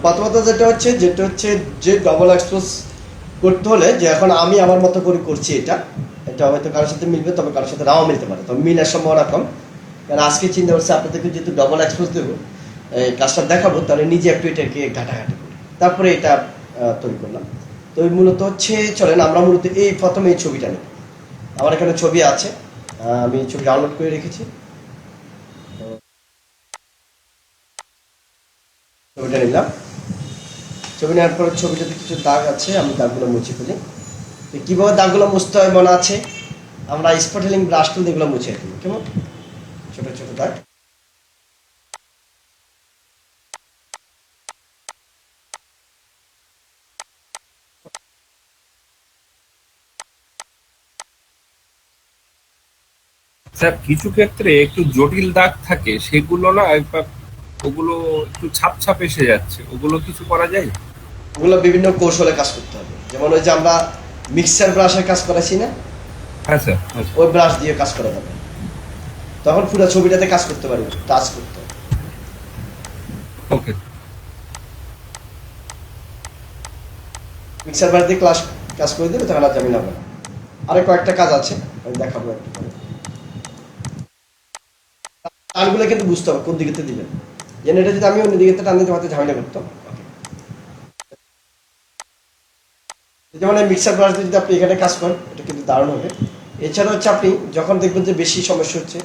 প্রথমত যেটা হচ্ছে যে ডবল এক্সপোজ করতে হলে, যে এখন আমি আমার মতো করে করছি, এটা হয়তো কারোর সাথে মিলবে, তবে কারোর সাথে নাও মিলতে পারে, তবে মিলার সম্ভাবনা কম। কারণ আজকে চিন্তা করছি আপনাদেরকে যেহেতু ডবল এক্সপোজ দেবো, এই কাজটা দেখাবো, তাহলে নিজে একটু এটাকে ঘাটাঘাটি করি, তারপরে এটা তৈরি করলাম। তো মূলত হচ্ছে, চলেন আমরা মূলত প্রথমে এই ছবিটা নিই। আমার এখানে ছবি আছে, আমি ছবি ডাউনলোড করে রেখেছি। ছবিটা নিলাম। ছবি নেওয়ার পরে ছবিটাতে কিছু দাগ আছে, আমি দাগগুলো মুছে ফেলি। কীভাবে দাগগুলো মুছতে হয় মনে আছে? আমরা স্পটেলিং ব্রাশ টুল এগুলো মুছে ফেলি, কেমন ছোট ছোট দাগ। স্যার, কিছু ক্ষেত্রে একটু জটিল দাগ থাকে, সেগুলো না একবার ওগুলো একটু ছাপ ছাপ এসে যাচ্ছে, ওগুলো কিছু করা যায়? ওগুলো বিভিন্ন কৌশলে কাজ করতে হবে, যেমন ওই যে আমরা মিক্সার ব্রাশের কাজ করাছি না, হ্যাঁ স্যার, হ্যাঁ ওই ব্রাশ দিয়ে কাজ করা যাবে, তখন পুরো ছবিটাতে কাজ করতে পারবে, টাচ করতে হবে। ওকে। মিক্সার ব্রাশ দিয়ে কাজ করে দেবে, তখন আর জামিন হবে না। আরে কয়েকটা কাজ আছে, আমি দেখাবো একটু পরে। টানগুলো কিন্তু বুঝতে হবে কোন দিকে দিবেন, যেন এটা যদি আমি অন্য দিকে টান দিতে পারতে ঝামেলা করতো। যেমন এই মিক্সার ব্রাশ দিয়ে যদি আপনি এখানে কাজ করেন, এটা কিন্তু দারুণ হবে। এছাড়া হচ্ছে আপনি যখন দেখবেন যে বেশি সমস্যা হচ্ছে,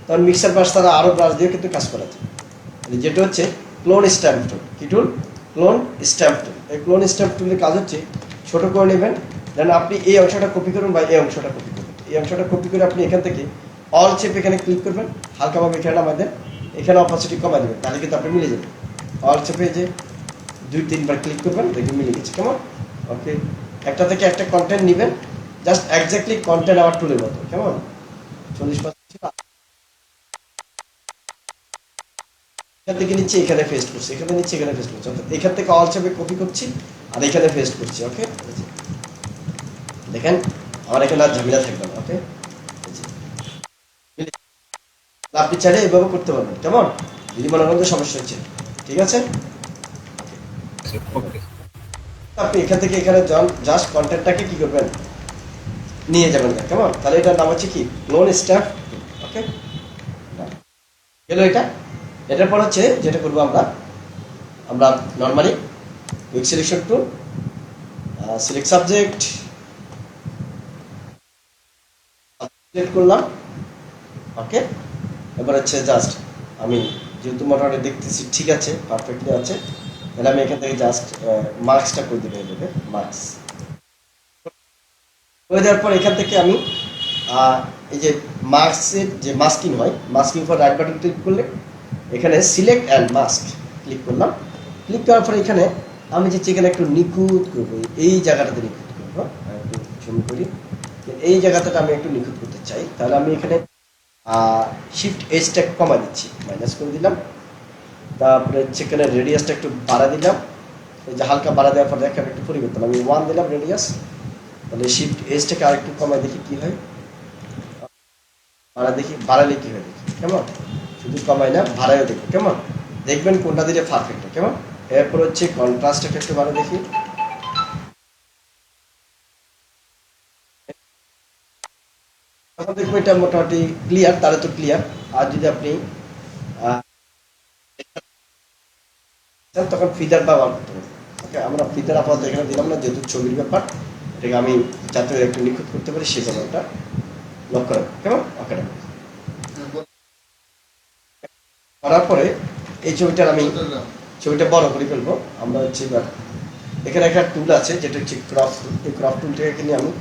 তখন মিক্সার ব্রাশ তারা আরও ব্রাশ দিয়ে কিন্তু কাজ করা যায়। যেটা হচ্ছে ক্লোন স্ট্যাম্প টুল। কি টুল? ক্লোন স্ট্যাম্প টুল। এই ক্লোন স্ট্যাম্প টুলের কাজ হচ্ছে ছোট করে নেবেন, যেন আপনি এই অংশটা কপি করুন বা এই অংশটা কপি করবেন। এই অংশটা কপি করে আপনি এখান থেকে অল চেপ এখানে ক্লিক করবেন, হালকাভাবে এখানে আমাদের এখানে অপাসিটি কমাই দেবেন, তাহলে কিন্তু আপনি মিলে যাবেন। অল চেপে যে 2-3 বার ক্লিক করবেন, দেখবেন মিলে গেছে। কেমন? ওকে। একটা থেকে একটা কন্টেন্ট নেবেন, জাস্ট এক্স্যাক্টলি কন্টেন্ট আবার টুলের মতো। কেমন? 40% এখান থেকে নিচ্ছে, এখানে পেস্ট করছি, এখানে নিচ্ছে, এখানে পেস্ট করছি, অর্থাৎ এখান থেকে অল চেপে কপি করছি আর এখানে পেস্ট করছি। ওকে, দেখেন আমার এখানে আর ঝামেলা থাকবে না। ওকে, আপনি চাইলে এভাবে করতে পারবেন। কেমন? যদি মনে করেন যে সমস্যা হচ্ছে, ঠিক আছে। ওকে। আপনি এখান থেকে এখানে জাস্ট কন্টেন্টটাকে কি করবেন, নিয়ে যাবেন। কেমন? তাহলে এটার নাম হচ্ছে কি, ক্লোন স্ট্যাম্প। ওকে, গেল এটা। এটার পর হচ্ছে যেটা করবো আমরা আমরা normally quick selection tool, select subject select করলাম। ওকে, এবার হচ্ছে জাস্ট আমি যেহেতু মোটামুটি দেখতেছি ঠিক আছে, পারফেক্টলি আছে, তাহলে আমি এখান থেকে জাস্ট মার্কসটা করে দিলে দেবে, মার্কস করে দেওয়ার পর এখান থেকে আমি এই যে মার্কসের যে মাস্কিং হয়, masking for right button click করলে এখানে সিলেক্ট অ্যান্ড মাস্ক ক্লিক করলাম। ক্লিক করার পরে এখানে আমি যে এখানে একটু নিখুঁত করবো, এই জায়গাটাতে নিখুঁত করবো, একটু জুম করি, এই জায়গাটাতে আমি একটু নিখুঁত করতে চাই, তাহলে আমি এখানে শিফট এজটা কমা দিচ্ছি, মাইনাস করে দিলাম। তারপরে সেখানে রেডিয়াসটা একটু বাড়া দিলাম, এই যে হালকা বাড়া দেওয়ার পর দেখেন একটু পরিবর্তন, আমি 1 দিলাম রেডিয়াস। তাহলে শিফট এজটাকে আরেকটু কমায় দেখি কি হয়, বাড়া দেখি, বাড়ালে কি হয় দেখি। কেমন? শুধু কমাই না, বাড়াইও দেখি। কেমন? দেখবেন কোনটা দিলে পারফেক্ট। কেমন? এরপর হচ্ছে কন্ট্রাস্টটা একটু বাড়া দেখি, তখন দেখবো এটা মোটামুটি ক্লিয়ার, তাহলে তো ক্লিয়ার। আর যদি আপনি তখন ফিদার ব্যবহার করতে হবে। ওকে, আমরা ফিদার আপাতত এখানে দিলাম না, যেহেতু ছবির ব্যাপার, এটাকে আমি যাতে একটু নিখুঁত করতে পারি সেই ব্যাপারটা লক্ষ্য রাখবো। কেমন? ওকে, করার পরে এই ছবিটা বড় করে ফেলবো। আমরা হচ্ছে এবার এখানে একটা টুল আছে যেটা হচ্ছে ক্রপ, এই ক্রপ টুলটাকে নিয়ে আমি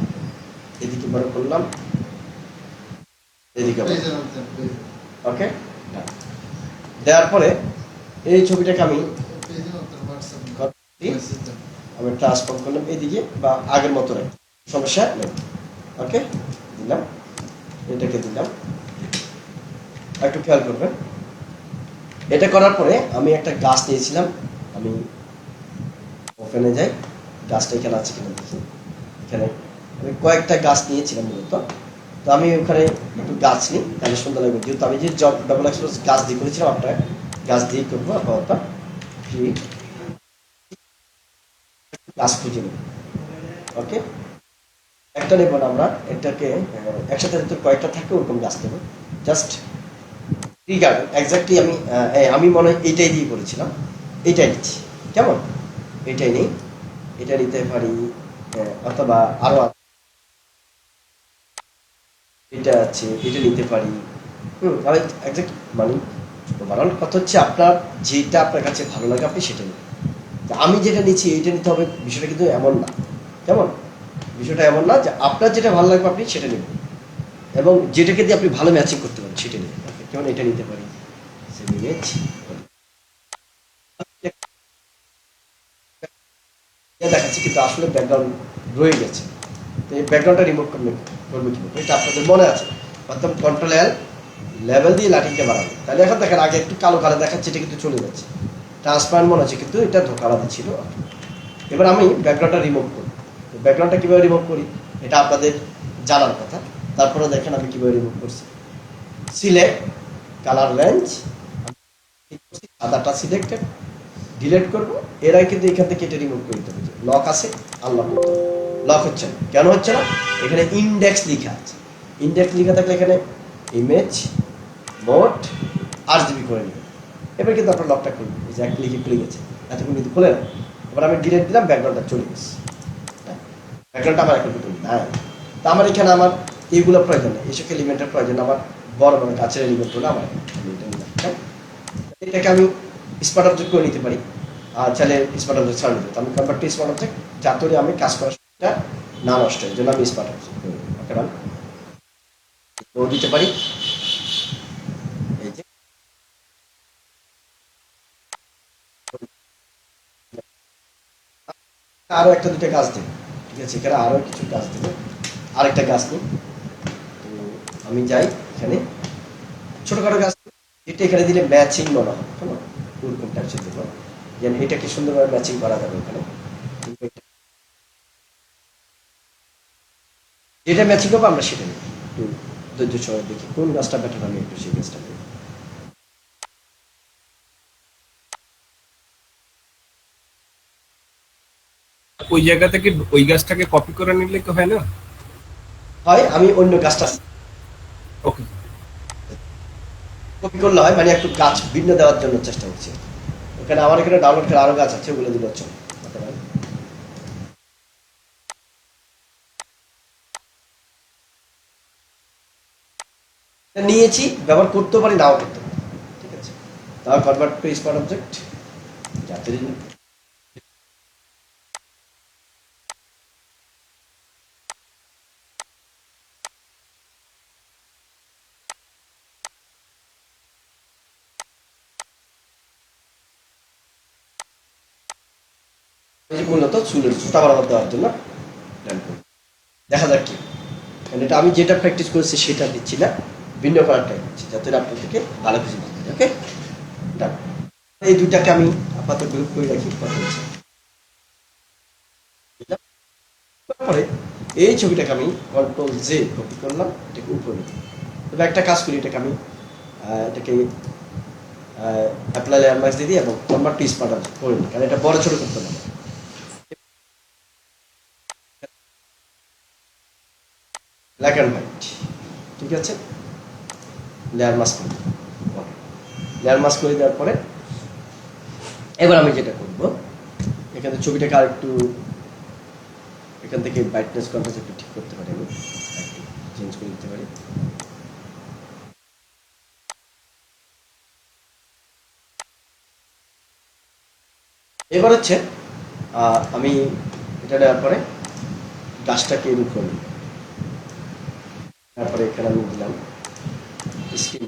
এদিকে বড় করলাম, এদিকে। ওকে, দেওয়ার পরে এই ছবিটাকে আমি ট্রান্সফর্ম করলাম এদিকে, বা আগের মতো রাখি, সমস্যা নেই। ওকে, দিলাম, এটাকে দিলাম, একটু খেয়াল করবেন। এটা করার পরে আমি একটা গাছ নিয়েছিলাম, আমি ওপেনে যাই, গাছটা এখানে আছে কিনা দেখি। এখানে আমি কয়েকটা গাছ নিয়েছিলাম মূলত, তো আমি ওখানে একটু গাছ নিই, তাহলে সুন্দর লাগবে। যেহেতু আমি যে ডবল এক্সপোজ গাছ দিয়ে করেছিলাম, আপনার গাছ দিয়েই করবো আপাতত। গাছ খুঁজে নেব। ওকে, একটা নেব না আমরা, এটাকে একসাথে যদি কয়েকটা থাকে ওরকম গাছ নেব। জাস্ট রিগার্ড এক্স্যাক্টলি আমি মনে হয় এইটাই দিয়ে করেছিলাম, এইটাই নিচ্ছি। কেমন, এইটাই নেই, এটা নিতে পারি, অথবা আরো এটা আছে, এটা নিতে পারি। আমি একজ্যাক্ট মানে ওভারঅল কথা হচ্ছে আপনার যেটা আপনার কাছে ভালো লাগে আপনি সেটা নিন। আমি যেটা নিচ্ছি এইটা নিতে হবে বিষয়টা কিন্তু এমন না। কেমন, বিষয়টা এমন না যে আপনার যেটা ভালো লাগবে আপনি সেটা নেবেন, এবং যেটাকে দিয়ে আপনি ভালো ম্যাচিং করতে পারেন সেটা নেবেন। কেমন, এটা নিতে পারি, ইমেজ দেখাচ্ছি কিন্তু আসলে ব্যাকগ্রাউন্ড রয়ে গেছে। তো এই ব্যাকগ্রাউন্ডটা রিমুভ করবে কীভাবে, এটা আপনাদের মনে আছে। প্রথম কন্ট্রোল এল, লেভেল দিয়ে লাঠিকে বাড়াবে। তাহলে এখন দেখেন আগে একটু কালো কালো দেখাচ্ছে, এটা কিন্তু চলে যাচ্ছে, ট্রান্সপারেন্ট মনে হচ্ছে কিন্তু এটা ধোকা আলাদা ছিল। এবার আমি ব্যাকগ্রাউন্ডটা রিমুভ করি। ব্যাকগ্রাউন্ডটা কীভাবে রিমুভ করি এটা আপনাদের জানার কথা। তারপরে দেখেন আমি কীভাবে রিমুভ করছি। সিলেক্ট কালার রেঞ্জ, সাদাটা সিলেক্টেড, ডিলেট করবো। এরাই কিন্তু এখান থেকে এটা রিমুভ করে দিতে হবে। লক আছে, আনলক করতে হবে। লক হচ্ছে না, কেন হচ্ছে না, এখানে ইন্ডেক্স লেখা আছে। ইন্ডেক্স লেখা থাকলে এখানে ইমেজ মোড RGB করে নেবে। এবার কিন্তু আপনার লকটা খুলবে, এই যে এক ক্লিকে খুলে গেছে, এতক্ষণ কিন্তু খুলে না। এবার আমি ডিলেট দিলাম, ব্যাকগ্রাউন্ডটা চলে গেছে। ব্যাকগ্রাউন্ডটা আমার এখন কিন্তু নাই। তা আমার এখানে আমার এইগুলো প্রয়োজন নেই, এসব এলিমেন্টের প্রয়োজন আমার বড় বড় গাছের এলিমেন্ট হলে আমার এটাকে আমি স্মার্ট অবজেক্ট করে নিতে পারি। আর চাইলে স্মার্ট অবজেক্ট ছাড়া নিতে, আমি কনভার্ট টু স্মার্ট অবজেক্ট যাতে আমি কাজ করার সময়টা না নষ্ট হয়, জন্য আমি স্মার্ট অবজেক্ট করে নিই। ওকে, দিতে পারি। এই যে আরো একটা দুটো গাছ দেব, ঠিক আছে, এখানে আরো কিছু গাছ দেবো। আরেকটা গাছ নিই, তো আমি যাই এখানে ছোটখাটো গাছ, এটা এখানে দিলে ম্যাচিং মনে হয়, কেমন ওরকম টাইপসের দেবো, যেন এটাকে সুন্দরভাবে ম্যাচিং করা যাবে এখানে। যেটা ম্যাচিং হবে আমরা সেটা নিই। একটু ধৈর্য সবাই দেখি কোন গাছটা বেটার, আমি একটু সেই গাছটা নিই। ওই জায়গা থেকে ওই গাছটাকে কপি করে নিলে কি হয় না? হয় আমি অন্য গাছটা ওকে। কপি করলে হয়, মানে একটু গাছ ভিন্ন দেওয়ার জন্য চেষ্টা করছি। ওখানে আমার এখানে ডাউনলোড করে আরো গাছ আছে, ওগুলো দিলে হচ্ছে নিয়েছি, ব্যবহার করতেও পারি নাও করতে পারি, ঠিক আছে। তাও কনভার্ট টু স্মার্ট অবজেক্ট যাতে মূলত চুলের সুতা বাড়াবার দেওয়ার জন্য প্ল্যান করি। দেখা যাক কি, কারণ এটা আমি যেটা প্র্যাকটিস করেছি সেটা দিচ্ছি না, ভিন্ন করার ট্রাই করছি যাতে আপনাদেরকে ভালো কিছু বলতে পারি। ওকে, ডান। এই দুইটাকে আমি আপাতত গ্রুপ করে রাখি, কথা হচ্ছে। তারপরে এই ছবিটাকে আমি কন্ট্রোল জে কপি করলাম, এটাকে উপরে নিলাম। তবে একটা কাজ করি, এটাকে আমি এটাকে অ্যাপ্লাই লেয়ার মার্কস দিয়ে দিই এবং কনভার্ট টু স্মার্ট অবজেক্ট করে নিই, কারণ এটা বড় ছোট করতে হবে। ব্ল্যাক অ্যান্ড হোয়াইট, ঠিক আছে, লেয়ার মাস্ক করে দিই। লেয়ার মাস্ক করে দেওয়ার পরে এবার আমি যেটা করব, এখানে ছবিটাকে আর একটু এখান থেকে ব্রাইটনেস কন্ট্রাস্ট একটু ঠিক করতে পারি, আমি একটু চেঞ্জ করে দিতে পারি। এবার হচ্ছে আমি এটা দেওয়ার পরে গাছটাকে এডিট করে নিই। তারপরে এখানে আমি দিলাম স্ক্রিন,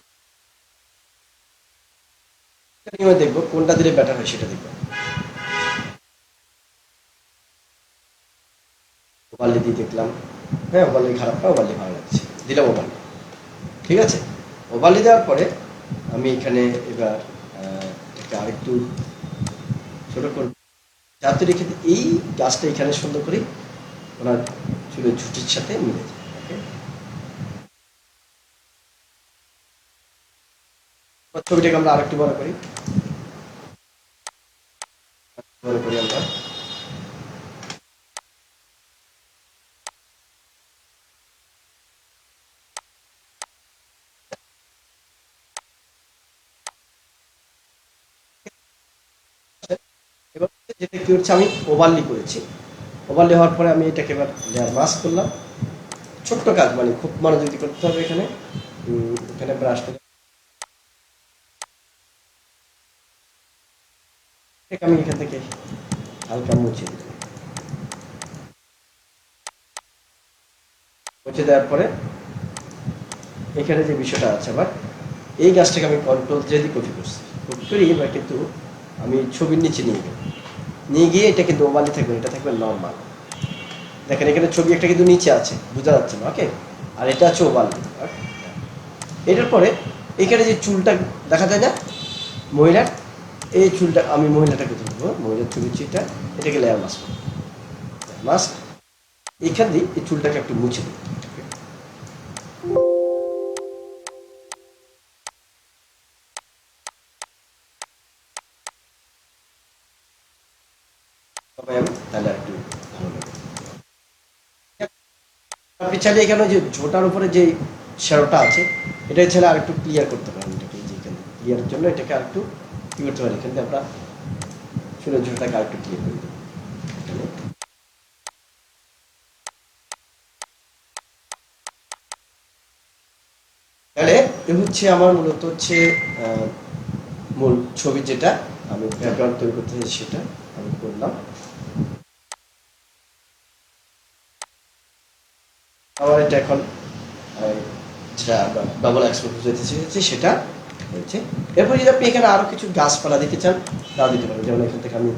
দেখবো কোনটা দিলে বেটার হয় সেটা দেখবো। ওভারলি দিয়ে দেখলাম, হ্যাঁ ওভারলি খারাপ না, ওভারলি ভালো লাগছে, দিলাম ওভারলি। ঠিক আছে, ওভারলি দেওয়ার পরে আমি এখানে এবার এটাকে আরেকটু ছোট করব, যাতে রেখে এই গাছটা এখানে সুন্দর করে ওনার চুলের ঝুটির সাথে মিলে যায়। ছবিটাকে আমরা আরেকটু বড় করি, আমরা যেটা কি হচ্ছে আমি ওভারলি করেছি। ওভারলি হওয়ার পরে আমি এটাকে এবার লেয়ার মাস্ক করলাম। ছোট্ট কাজ, মানে খুব মনোযোগ দিয়ে করতে হবে এখানে। এখানে ব্রাশটা আমি এখান থেকে হালকা মুছে দিলাম। মুছে দেওয়ার পরে এখানে যে বিষয়টা আছে আবার, এই গাছটাকে আমি কন্ট্রোল যদি কপি করছি, কপি করি এবার কিন্তু আমি ছবির নিচে নিয়ে গেলাম। নিয়ে গিয়ে এটা কিন্তু ওভারলি থাকবে, এটা থাকবে নর্মাল। দেখেন এখানে ছবি একটা কিন্তু নিচে আছে, বোঝা যাচ্ছে না, ওকে। আর এটা আছে ওভারলি। এটার পরে এখানে যে চুলটা দেখা যায় না মহিলার, এই চুলটা আমি মহিলাটাকে ধরবো, মহিলার ছবির চিটা, এটাকে লেয়ার মাস্ক করবো। মাস্ক এখান দিয়ে এই চুলটাকে একটু মুছে দিই। তবে আমি তাহলে একটু ভালো লাগবে। আপনি চাইলে এখানে যে ঝোটার উপরে যে শ্যাডোটা আছে, এটা ছেলে আর একটু ক্লিয়ার করতে পারেন। এটাকে যে এখানে ক্লিয়ারের জন্য এটাকে আর একটু কি করতে পারি, এখান থেকে আমরা চুলের ঝোটাকে আর একটু ক্লিয়ার করে দেবো। তাহলে এ হচ্ছে আমার মূলত হচ্ছে মূল ছবি, যেটা আমি ব্যাকগ্রাউন্ড তৈরি করতে চাই সেটা আমি করলাম। আমার এটা এখন যেটা ডবল এক্সপোর্ট যেতে চেয়েছি সেটা হয়েছে। এরপর যদি আপনি এখানে আরো কিছু গাছপালা দিতে চান তাও দিতে পারেন। যেমন এখান থেকে আমি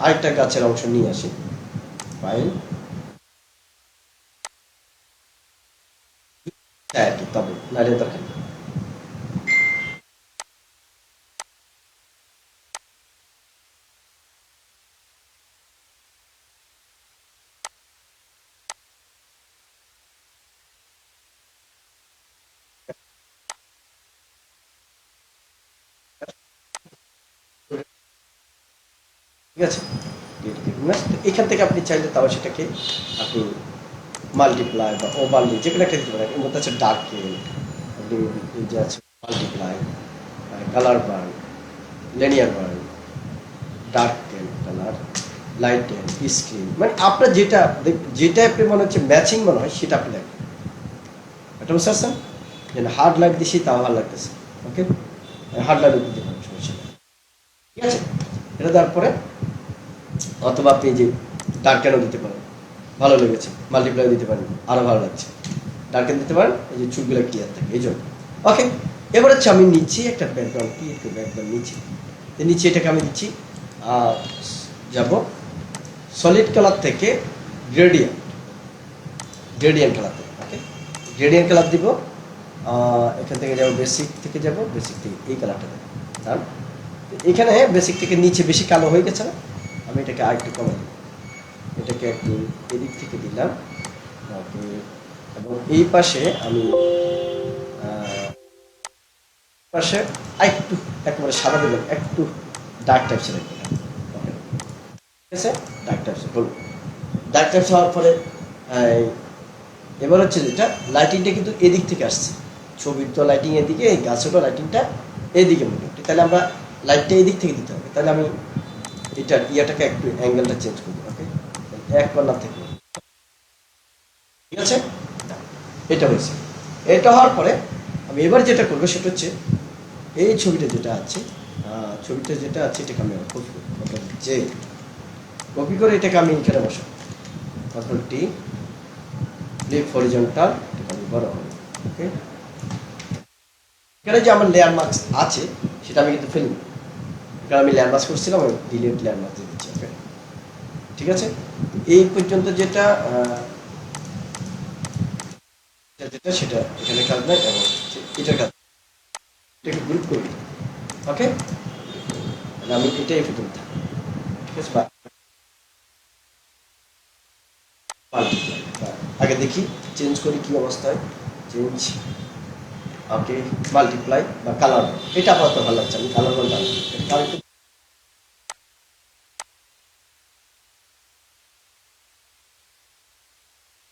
আরেকটা গাছের অংশ নিয়ে আসি, ফাইল, হ্যাঁ তবে নাইলে দরকার নেই। ঠিক আছে, এখান থেকে আপনি চাইলে তাও সেটাকে আপনি মাল্টিপ্লাই বা ওভারলি যে কোনো একটা দিতে পারেন। এর মধ্যে আছে ডার্ক আপনি এই যে আছে multiply, colour burn, linear burn, dark colour, light screen, মানে আপনার যেটা যেটা আপনি মনে হচ্ছে ম্যাচিং মনে হয় সেটা আপনি দেখবেন। এটা বুঝতে পারছেন? যেন হার্ড লাইট দিছি তাও ভালো লাগতেছে, ওকে, হার্ড লাইট দিতে পারেন, সমস্যা নেই। ঠিক আছে, এটা দেওয়ার পরে অথবা আপনি যে ডার্কেনও দিতে পারেন, ভালো লেগেছে, মাল্টিপ্লাই দিতে পারেন, আরও ভালো লাগছে, ডার্কেন দিতে পারেন, এই যে চুলগুলো ক্লিয়ার থাকে এই জন্য। ওকে, এবার হচ্ছে আমি নিচ্ছি একটা ব্যাকগ্রাউন্ড, কি একটু ব্যাকগ্রাউন্ড নিচ্ছি, নিচে এটাকে আমি দিচ্ছি যাব সলিড কালার থেকে গ্রেডিয়েন্ট, গ্রেডিয়েন্ট কালার থেকে, ওকে, গ্রেডিয়েন্ট কালার দিব। এখান থেকে যাব বেসিক থেকে, যাব বেসিক থেকে এই কালারটা দেবো। কারণ এখানে বেসিক থেকে নিচে বেশি কালো হয়ে গেছে না, আমি এটাকে আর একটু কমে দিই, এটাকে একটু এদিক থেকে দিলাম, ওকে। এবং এই পাশে আমি পাশে একটু একেবারে সাদা দিলাম, একটু ডার্ক টাইপসের দিলাম, ওকে, ঠিক আছে, ডার্ক টাইপসের বলুন। ডার্ক টাইপস হওয়ার পরে এবার হচ্ছে যেটা লাইটিংটা কিন্তু এদিক থেকে আসছে, ছবির তো লাইটিং এদিকে, এই গাছেরও লাইটিংটা এদিকে মোটামুটি, তাহলে আমরা লাইটটা এদিক থেকে দিতে হবে। তাহলে আমি এটার ইয়াটাকে একটু অ্যাঙ্গেলটা চেঞ্জ করবো, ওকে, এক কর্নার থেকে, ঠিক আছে, এটা হয়েছে। এটা হওয়ার পরে আমি এবার যেটা করবো সেটা হচ্ছে এই ছবিটা যেটা আছে, এটাকে আমি কপি করবো, যে কপি করে এটাকে আমি এখানে বসাবো, কন্ট্রোল টি, লিভ হরিজন্টাল, এটাকে আমি বড় হবে, ওকে। এখানে যে আমার লেয়ার মার্কস আছে সেটা আমি কিন্তু ফেলি, কারণ আমি লেয়ার মার্কস করছিলাম, আমি ডিলিট লেয়ার মার্কস দিয়ে দিচ্ছি, ওকে, ঠিক আছে। এই পর্যন্ত যেটা যেটা সেটা এখানে কাজ নাই, এবং এটার কাজ, এটাকে গ্রুপ করবি, ওকে, আমি এটাই পর্যন্ত থাকি, ঠিক আছে। আগে দেখি চেঞ্জ করি কি অবস্থায়, চেঞ্জ, ওকে, মাল্টিপ্লাই বা কালার, এটা আপাতত ভালো লাগছে, আমি কালার বলতে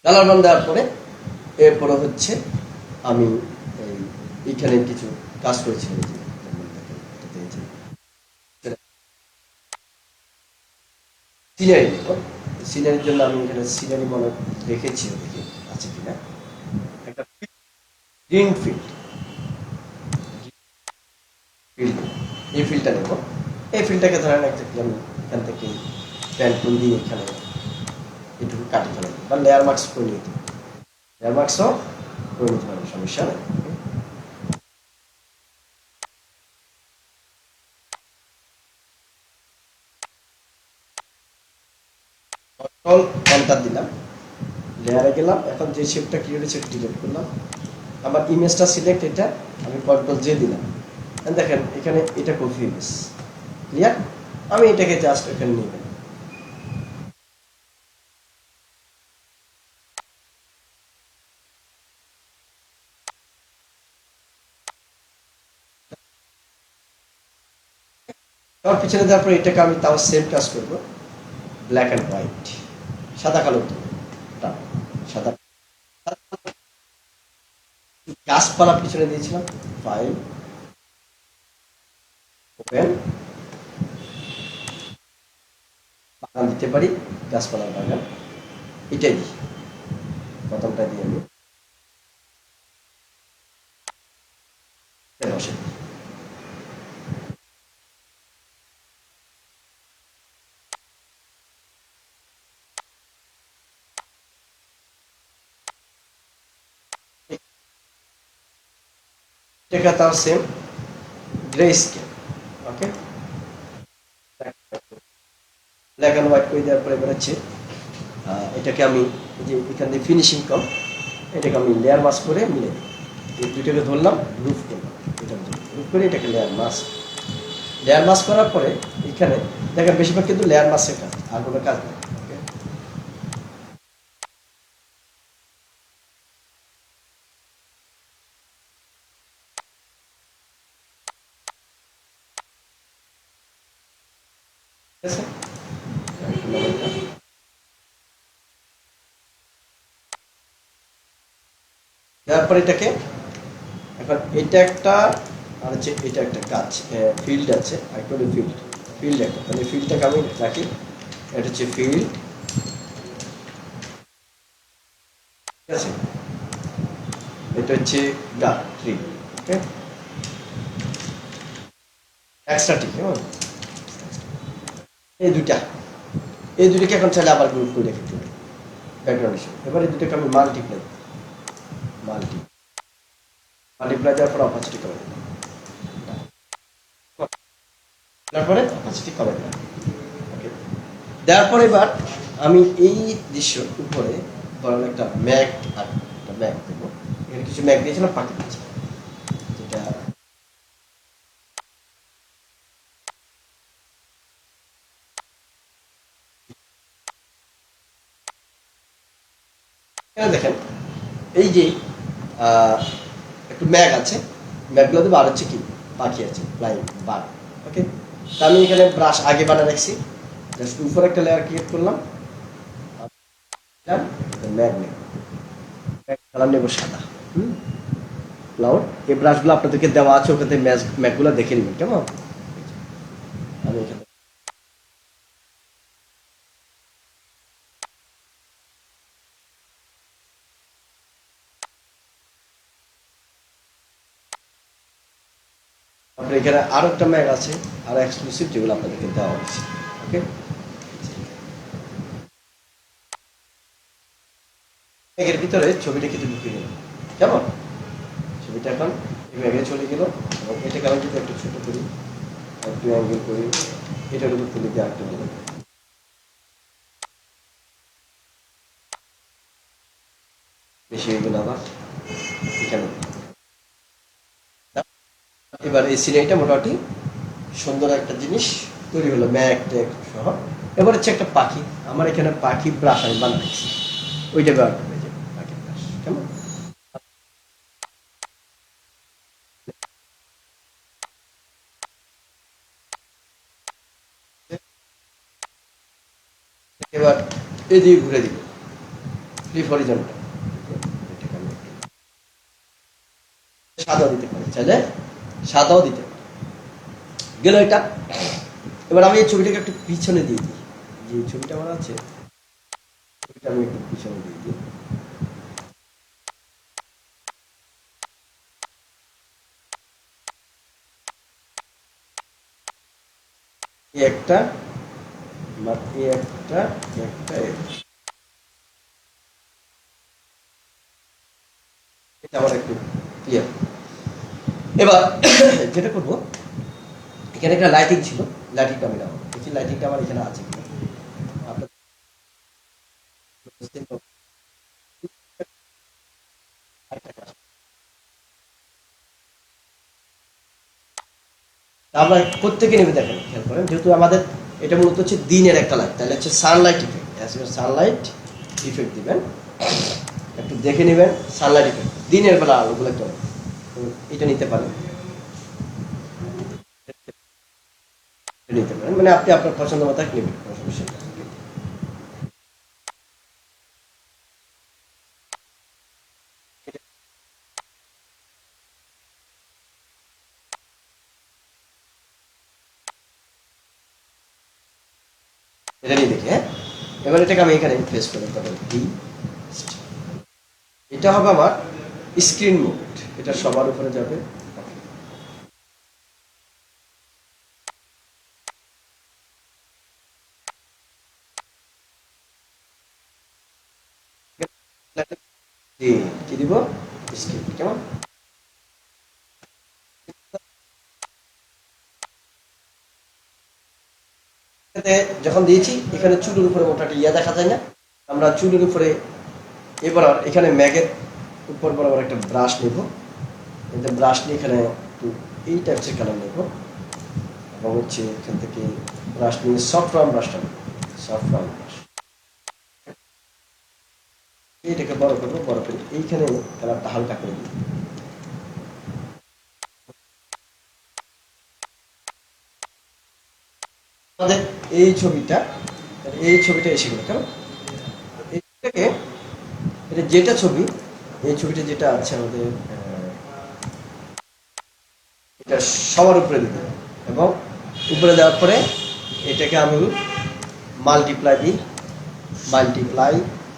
কালার বান দেওয়ার পরে এরপরে হচ্ছে আমি এইখানে কিছু কাজ করেছি, সিনারি দেখো, সিনারির জন্য আমি এখানে সিনারি মনে রেখেছি, দেখি আছে কিনা। একটা গ্রিন ফিল্ড, ফিল্ড, এই ফিল্ডটা নেব। এই ফিল্ডটাকে ধরেন একটা আমি এখান থেকে প্যান টুল দিয়ে এখানে এটুকু কাটি ফেলাম বা লেয়ার মার্কস করে নিতে, লেয়ার মার্কসও করে নিতে পারবো, সমস্যা নেই। কন্ট্রোল এন্টার দিলাম, লেয়ারে গেলাম, এখন যে শেপটা ক্রিয়েট হয়েছে ডিলিট করলাম। আমার ইমেজটা সিলেক্ট, এটা আমি কন্ট্রোল জে দিলাম, দেখেন এখানে এটা কপি ইমেজ ক্লিয়ার। আমি এটাকে জাস্ট এখানে নিয়ে গেলাম। তার পিছনে দেওয়ার পর এটাকে আমি তাও সেম কাজ করবো, ব্ল্যাক অ্যান্ড হোয়াইট, সাদা কালো, সাদা গাছপালা পিছনে দিয়েছিলাম, ফাইল ওপেন, বাগান দিতে পারি, গাছপালার বাগান, এটাই প্রথমটা দিয়ে আমি বসে দিই। এটা তার same grey scale, okay, black and white করে দেওয়ার পরে এবার হচ্ছে এটাকে আমি যে এখান দিয়ে ফিনিশিং কম, এটাকে আমি লেয়ার মাস্ক করে মিলে দিই। এই দুইটাকে ধরলাম, রুফ করলাম, এটা রুফ করে এটাকে লেয়ার মাস্ক, লেয়ার মাস্ক করার পরে এখানে দেখেন বেশিরভাগ কিন্তু লেয়ার মাস্কের কাজ, আর কোনো কাজ নেই। ঠিক আছে, তারপর এটাকে এখন এটা একটা, আর হচ্ছে এটা একটা গাছ ফিল্ড আছে, একটা ফিল্ড, ফিল্ড একটা, তাহলে ফিল্ডটাকে আমি রাখি, এটা হচ্ছে ফিল্ড, ঠিক আছে, এটা হচ্ছে গাছ ট্রি, ওকে, এক্সট্রা ট্রি, কেমন, এই দুইটা, এই দুটোকে এখন চাইলে আবার গ্রুপ করে রেখে দেবো ব্যাকগ্রাউন্ড হিসেবে। এবার এই দুটোকে আমি মাল্টিপ্লাই, মাল্টিপ্লাই দেওয়ার পর অপাসিটি করে দিলাম, তারপরে অপাসিটি করে দিলাম, ওকে। দেওয়ার পর এবার আমি এই দৃশ্যর উপরে ধরেন একটা ম্যাগ, আর একটা ম্যাগ দেবো, এখানে কিছু ম্যাগ দিয়েছিলাম, পাখি দিয়েছি, যেটা এখানে দেখেন এই যে একটু ম্যাগ আছে, ম্যাগগুলো দেবো, আর হচ্ছে কি পাখি আছে, ফ্লাইং বার্ড, ওকে। তা আমি এখানে ব্রাশ আগে বানিয়ে রাখছি, জাস্ট উপরে একটা লেয়ার ক্রিয়েট করলাম, ম্যাগ নেব, কালার নেব সাদা, ক্লাউড। এই ব্রাশগুলো আপনাদেরকে দেওয়া আছে, ওখানে ম্যাগগুলো দেখে নেবেন, কেমন। আমি এখানে আপনার এখানে আরো একটা ম্যাগ আছে, আরো এক্সক্লুসিভ, যেগুলো আপনাদেরকে দেওয়া হচ্ছে, ওকে। ম্যাগের ভিতরে ছবিটা কিন্তু ঢুকে গেল, কেমন, ছবিটা এখন এই ম্যাগে চলে গেল। এবং এটাকে আমি যদি একটু ছোট করি, একটু অ্যাঙ্গেল করি, এটার উপর তুলে দিয়ে আরেকটা ভালো, বেশি হয়ে গেল আবার এখানে। এবার এই সিনারিটা মোটামুটি সুন্দর একটা জিনিস তৈরি হলো, ম্যাগ ট্যাগ সহ। এবার হচ্ছে একটা পাখি, আমার এখানে পাখি ব্রাশ আমি বানাচ্ছি, ওইটা ব্যবহার করবে, যে পাখি ব্রাশ, কেমন। এবার এদিকে ঘুরে দিব, ফ্লিপ হরিজন্টাল, সাদাও দিতে পারে, চাইলে সাদাও দিতে পারে, গেল এটা। এবার আমি এই ছবিটাকে একটু পিছনে দিয়ে দিই, যে ছবিটা আমার আছে ওইটা আমি একটু পিছনে দিয়ে দিই। এই একটা, এই একটা, একটা, এটা আমার একটু ক্লিয়ার। এবার যেটা করবো, এখানে একটা লাইটিং ছিল, লাইটিংটা আমি নামাবো। দেখি লাইটিংটা আমার এখানে আছে কিনা। আপনার আমরা প্রত্যেকে নেমে দেখেন, খেয়াল করেন, যেহেতু আমাদের এটা মূলত হচ্ছে দিনের একটা লাইট, তাহলে হচ্ছে সানলাইট ইফেক্ট। সানলাইট ইফেক্ট দিবেন, একটু দেখে নেবেন সানলাইট ইফেক্ট দিনের বেলা আলোগুলো একটা, এটা নিতে পারেন, নিতে পারেন, মানে আপনি আপনার পছন্দ মতো নেবেন, কোনো সমস্যা নেই। এটা নিয়ে দেখি, হ্যাঁ। এবার এটাকে আমি এখানে প্রেস করে ডি, এটা হবে আমার স্ক্রিন মোড, এটা সবার উপরে যাবে। কি দিব, স্ক্রিন, কেমন। যখন দিয়েছি এখানে চুলের উপরে মোটাটি ইয়া দেখা যায় না, আমরা চুলের উপরে এবার এখানে ম্যাগের উপর বরাবর একটা ব্রাশ নেব, এটা ব্রাশ নিয়ে এখানে একটু এই টাইপসের কালার নেব, এবং হচ্ছে এখান থেকে ব্রাশ নিয়ে সফট রাউন্ড ব্রাশটা নেব, সফট রাউন্ড ব্রাশ, এইটাকে বড় করবো, বড় করে এইখানে কালারটা হালকা করে দিই। আমাদের এই ছবিটা, এসে গেল, কেমন। এইটাকে, এটা যেটা ছবি, এই ছবিটা যেটা আছে আমাদের, এটা সবার উপরে দিতে হবে, এবং উপরে দেওয়ার পরে এটাকে আমি মাল্টিপ্লাই দিই,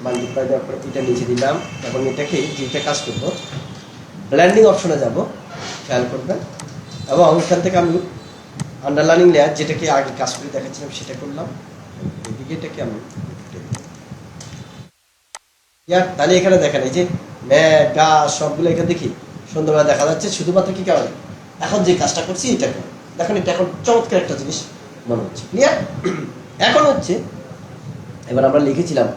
মাল্টিপ্লাই দেওয়ার পরে এটা নিচে দিলাম, এবং এটাকে যেটা কাজ করবো ব্লেন্ডিং অপশনে যাব, খেয়াল করবেন, এবং এখান থেকে আমি আন্ডারলাইনিং লেয়ার, যেটাকে আগে কাজ করে দেখাচ্ছিলাম সেটা করলাম, এদিকে এটাকে আমি, তাহলে এখানে দেখেন এই যে ম্যাঘ গাছ সবগুলো এখানে দেখি সুন্দরভাবে দেখা যাচ্ছে, শুধুমাত্র কি কারণে এখন যে কাজটা করছি এটা দেখেন, এটা এখন চমৎকার একটা জিনিস মনে হচ্ছে, ক্লিয়ার। এখন হচ্ছে এবার আমরা লিখেছিলাম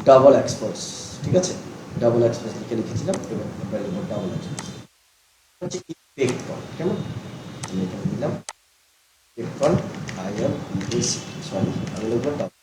ডাবল এক্সপোজ, ঠিক আছে, ডাবল এক্সপোজ লিখেছিলাম, এবং ডাবল এক্সপোজ হচ্ছে ইফেক্ট ফন্ট, কেমন, আমি এখানে দিলাম effect font, I am sorry, আমি লিখব ডাবল।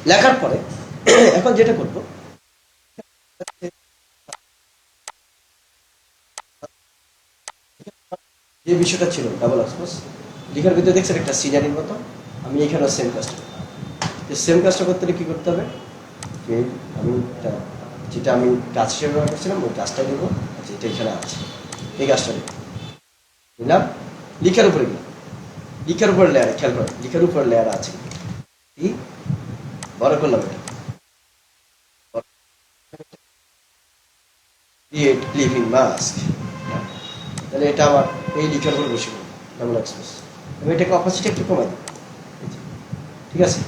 লেখার পরে এখন যেটা করবো, যে বিষয়টা ছিল ডাবল এক্সপোজ লেখার ভিতরে দেখছেন একটা সিনারির মতো, আমি এখানেও সেম কাজটা, সেম কাজটা করতে হলে কি করতে হবে, আমি যেটা আমি গাছ হিসেবে ব্যবহার করছিলাম ওই গাছটাই নেবো, যেটা এখানে আছে এই গাছটা নিলাম, লিখার উপরে গেলাম, লিখার উপরে লেয়ার, খেয়াল করেন লিখার উপরে লেয়ার আছে, কি বড় করলাম, এটা ক্রিয়েট লিভিং মাস্ক, তাহলে এটা আমার এই লিখার উপরে বসে গেল, ডাবল এক্সপোজ। আমি এটাকে অপাসিটি একটু কমাই দিই, ঠিক আছে?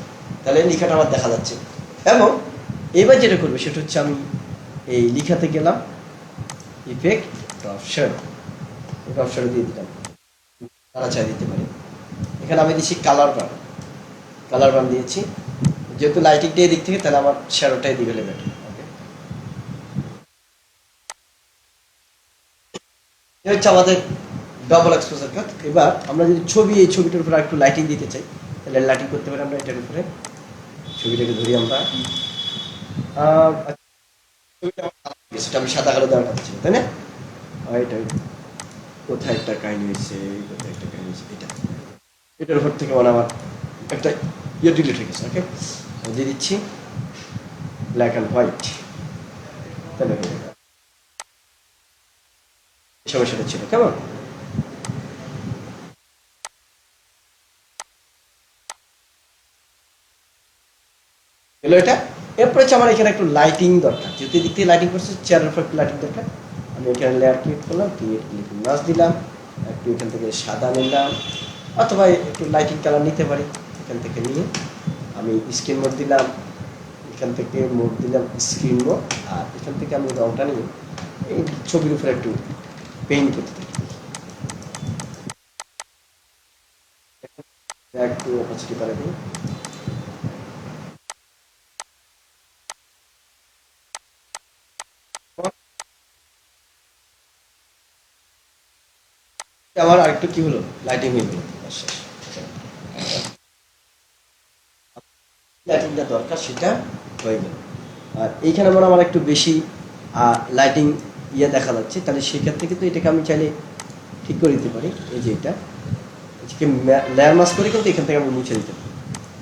তাহলে লেখাটা আমার দেখা যাচ্ছে। এবং এবার যেটা করবে সেটা হচ্ছে আমি এই লেখাতে গেলাম, effect drop shadow, drop shadow দিয়ে দিলাম, নাড়াচাড়া দিতে পারি। এখানে আমি দিচ্ছি কালার বান, কালার বান দিয়েছি, যেহেতু লাইটিংটা এই দিক থেকে, তাহলে আমার শ্যাডোটা এদিক হলে বেটার। ওকে, এটা হচ্ছে আমাদের ডবল এক্সপোজার কাট। এবার আমরা যদি ছবি, এই ছবিটার উপরে একটু লাইটিং দিতে চাই, তাহলে লাইটিং করতে পারি আমরা এটার উপরে। ছবিটাকে ধরি আমরা, ছবিটা আমার কালো হয়ে গেছে, এটা আমি সাদা কালো দেওয়ার কথা ছিল, তাই না? এটা কোথায় একটা কাহিনী হয়েছে, কোথায় একটা কাহিনী হয়েছে, এটা এটার উপর থেকে মানে আমার একটা ইয়ে ডিলিট হয়ে গেছে। ওকে, দিয়ে দিচ্ছি ব্ল্যাক অ্যান্ড হোয়াইট, তাহলে হয়ে যাবে। এই সমস্যাটা ছিল, কেমন? হলো এটা। এরপরে হচ্ছে আমার এখানে একটু লাইটিং দরকার, যেহেতু এদিক থেকে লাইটিং করছে, চেয়ারের উপর একটু লাইটিং দরকার। আমি এখানে লেয়ার ক্লিক করলাম, ক্রিয়েট ক্লিকিং মাছ দিলাম, একটু এখান থেকে সাদা নিলাম, অথবা একটু লাইটিং কালার নিতে পারি। এখান থেকে নিয়ে আমি স্ক্রিন মোড দিলাম, এখান থেকে মোড দিলাম স্ক্রিন মোড, আর এখান থেকে আমি রংটা নিয়ে এই ছবির উপরে একটু পেইন্ট করতে থাকি। একটু অপাসিটি করে দিই। আমার আরেকটু কি হলো, লাইটিং হয়ে গেল, লাইটিংটা দরকার সেটা হয়ে গেল। আর এইখানে আমার একটু বেশি লাইটিং ইয়ে দেখা যাচ্ছে, তাহলে সেক্ষেত্রে কিন্তু এটাকে আমি চাইলে ঠিক করে দিতে পারি। এই যে এটা এটাকে লেয়ার মাস্ক করে কিন্তু এখান থেকে আমি মুছে দিতে পারি,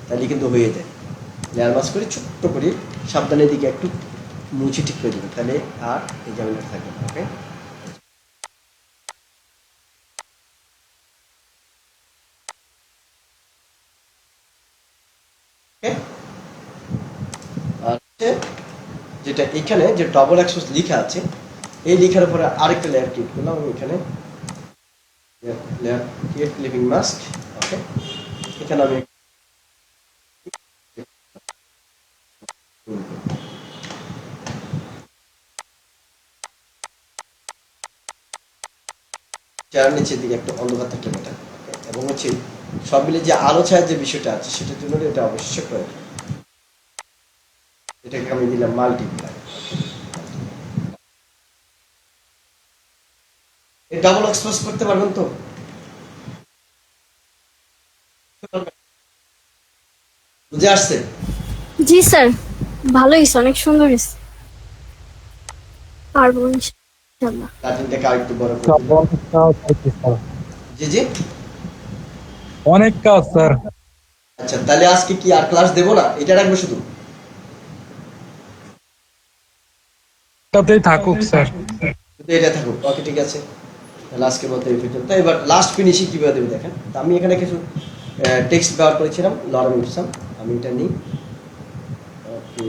তাহলে কিন্তু হয়ে যায়। লেয়ার মাস্ক করে ছোট্ট করে সাবধানের দিকে একটু মুছে ঠিক করে দেবেন, তাহলে আর এই ঝামেলাটা থাকবে না। ওকে, আর যেটা এখানে যে ডবল এক্সপোজ লেখা আছে, এই লেখার উপরে আরেকটা লেয়ার ক্লিক করলাম আমি এখানে, লেয়ার ক্রিয়েট লিভিং মাস্ক। ওকে, এখানে আমি চেয়ার নিচের দিকে একটা অন্ধকার থাকলে বেটার। এবং হচ্ছে সব মিলে যে আলো ছায়ার যে বিষয়টা আছে সেটার জন্য এটা অবশ্যই প্রয়োজন। এটাকে আমি দিলাম মাল্টিপ্লাই। এই ডাবল এক্সপোজ করতে পারবেন তো? বুঝে আসছে? জি স্যার, ভালো হয়েছে, অনেক সুন্দর হয়েছে, পারবো ইনশাআল্লাহ। কাটিংটাকে আরেকটু বড় করে স্যার, দিলাম। অনেক কাজ হচ্ছে স্যার, জি জি। অনেক কাজ স্যার। আচ্ছা, তাহলে আজকে কি আর ক্লাস দেবো না, এটা রাখবো শুধু? এটাতেই থাকুক স্যার। শুধু এটা থাকুক। ওকে, ঠিক আছে, তাহলে আজকের মতো এই পর্যন্ত। এবার লাস্ট ফিনিশিং কিভাবে দেবে দেখেন। তো আমি এখানে কিছু টেক্সট ব্যবহার করেছিলাম, লরেম ইপসন। আমি এটা নিই। ওকে,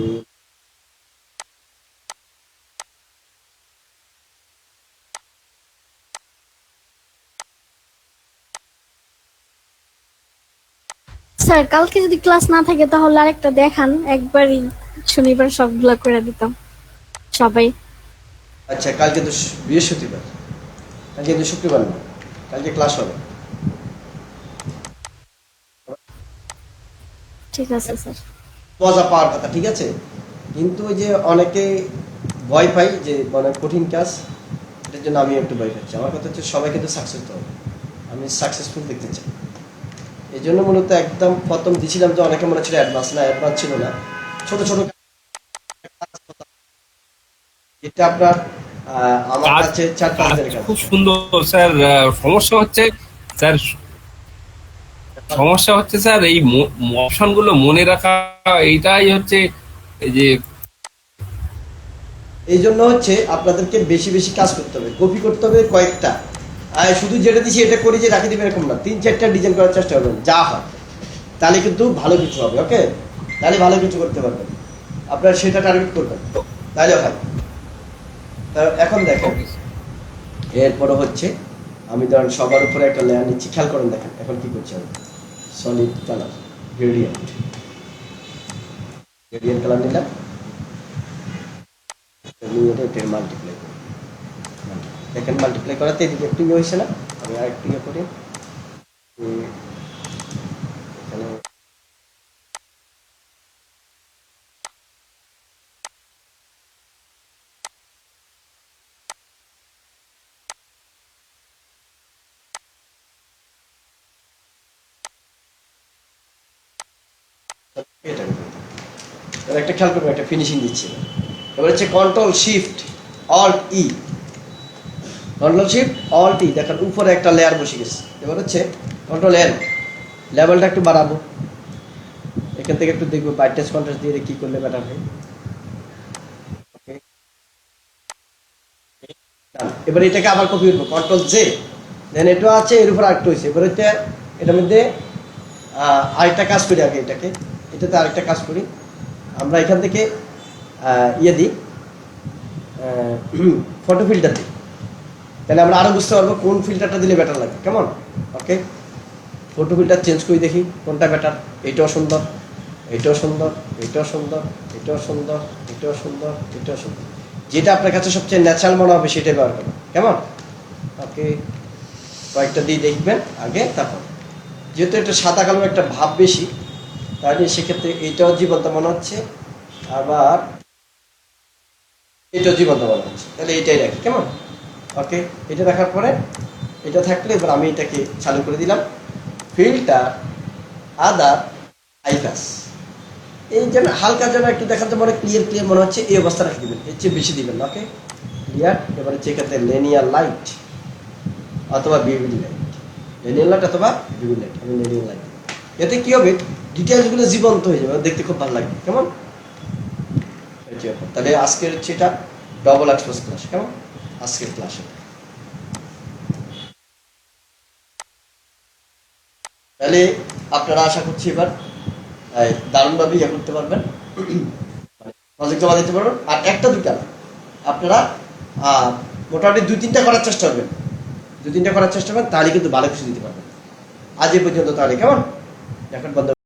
স্যার, কালকে যদি ক্লাস না থাকে তাহলে আরেকটা দেখান, একবারই শনিবার সবগুলা করে দিতাম সবাই। আচ্ছা, কালকে তো বৃহস্পতিবার, কালকে তো শুক্রবার না, কালকে ক্লাস হবে। ঠিক আছে স্যার। মজা পাওয়ার কথা, ঠিক আছে? কিন্তু ওই যে অনেকে ভয় পাই যে মানে কঠিন কাজ, এটার জন্য আমি একটু ভয় পাচ্ছি। আমার কথা হচ্ছে সবাই কিন্তু সাকসেস হবে, আমি সাকসেসফুল দেখতে চাই। এই জন্য মূলত একদম প্রথম দিছিলাম যে অনেকে মনে ছিল অ্যাডভান্স, না অ্যাডভান্স ছিল না, ছোট ছোট এটা আপনার আমার কাজ কাছে 4-5 কাজ দিনের কাজ। খুব সুন্দর স্যার। সমস্যা হচ্ছে স্যার, সমস্যা হচ্ছে স্যার এই অপশন গুলো মনে রাখা, এইটাই হচ্ছে এই যে এই জন্য হচ্ছে আপনাদেরকে বেশি বেশি কাজ করতে হবে, কপি করতে হবে কয়েকটা। শুধু যেটা দিছি এটা করে যে রাখি দেবে এরকম না, 3-4টা ডিজাইন করার চেষ্টা করবেন যা হয়, তাহলে কিন্তু ভালো কিছু হবে। ওকে, তাহলে ভালো কিছু করতে পারবেন, আপনারা সেটা টার্গেট করবেন, তাহলে হয়। এখন দেখেন, এরপরে হচ্ছে আমি ধরেন সবার উপরে একটা লেয়ার নিচ্ছি, খেয়াল করেন দেখেন এখন কি করছি আমি, solid colour gradient, gradient colour নিলাম, মাল্টিপ্লাই করি, দেখেন মাল্টিপ্লাই করাতে এদিকে একটু ইয়ে হয়েছে না, আমি আর একটু ইয়ে করি, এখানে এটা এবার একটা খেয়াল করবেন, একটা ফিনিশিং দিচ্ছি। এবার হচ্ছে কন্ট্রোল শিফট অল্ট ই, কন্ট্রোল শিফট অল্ট ই, দেখেন উপরে একটা লেয়ার বসে গেছে। এবার হচ্ছে কন্ট্রোল এল, লেভেলটা একটু বাড়াবো, এখান থেকে একটু দেখবো ব্রাইটনেস কন্ট্রাস্ট দিয়ে কি করলে বেটার হয়। এবার এটাকে আবার কপি করবো, কন্ট্রোল জে, দেন এটা আছে এর উপর আরেকটা হয়েছে। এবার হচ্ছে এটার মধ্যে আরেকটা কাজ করি, আগে এটাতে আরেকটা কাজ করি, আমরা এখান থেকে ইয়ে দিই, ফটো ফিল্টার দিই, তাহলে আমরা আরো বুঝতে পারবো কোন ফিল্টারটা দিলে বেটার লাগে। কেমন? ওকে, ফটো ফিল্টার চেঞ্জ করে দেখি কোনটা বেটার। এটাও সুন্দর, এটাও সুন্দর, এটাও সুন্দর, এটাও সুন্দর, এটাও সুন্দর, এটাও সুন্দর, যেটা আপনার কাছে সবচেয়ে ন্যাচারাল মনে হবে সেটাই ব্যবহার করবেন। কেমন? ওকে, কয়েকটা দিয়ে দেখবেন আগে, তারপর যেহেতু এটা সাদা কালো একটা ভাব বেশি, তাহলে সেক্ষেত্রে এইটাও জীবন্ত মনে হচ্ছে, আবার এটাও জীবন্ত মনে হচ্ছে, তাহলে এটাই রাখি। কেমন? ওকে, এটা রাখার পরে এটা থাকলে এবার আমি এটাকে চালু করে দিলাম, ফিল্টার আদার আইফাস, এই যেন হালকা যেন একটু দেখাতে মনে ক্লিয়ার মনে হচ্ছে, এই অবস্থা রাখে দিবেন, এর চেয়ে বেশি দিবেন না। ওকে, ক্লিয়ার। এবারে চেকাতে লেনিয়ার লাইট অথবা বিভিড লাইট, লেনিয়ার লাইট অথবা বিভিড লাইট, আমি লেনিয়ার লাইট। এতে কি হবে, ডিটেলসগুলো জীবন্ত হয়ে যাবে, দেখতে খুব ভালো লাগবে। কেমন? তাহলে আজকের হচ্ছে এটা ডবল এক্সপোজ ক্লাস। কেমন? আজকের ক্লাসে তাহলে আপনারা আশা করছি এবার দারুণভাবে ইয়ে করতে পারবেন, প্রজেক্ট জমা দিতে পারবেন। আর একটা দুটা না, আপনারা মোটামুটি 2-3টা করার চেষ্টা করবেন, 2-3টা করার চেষ্টা করবেন, তাহলে কিন্তু ভালো কিছু দিতে পারবেন। আজ এই পর্যন্ত, তাহলে কেমন? এখন বন্ধ।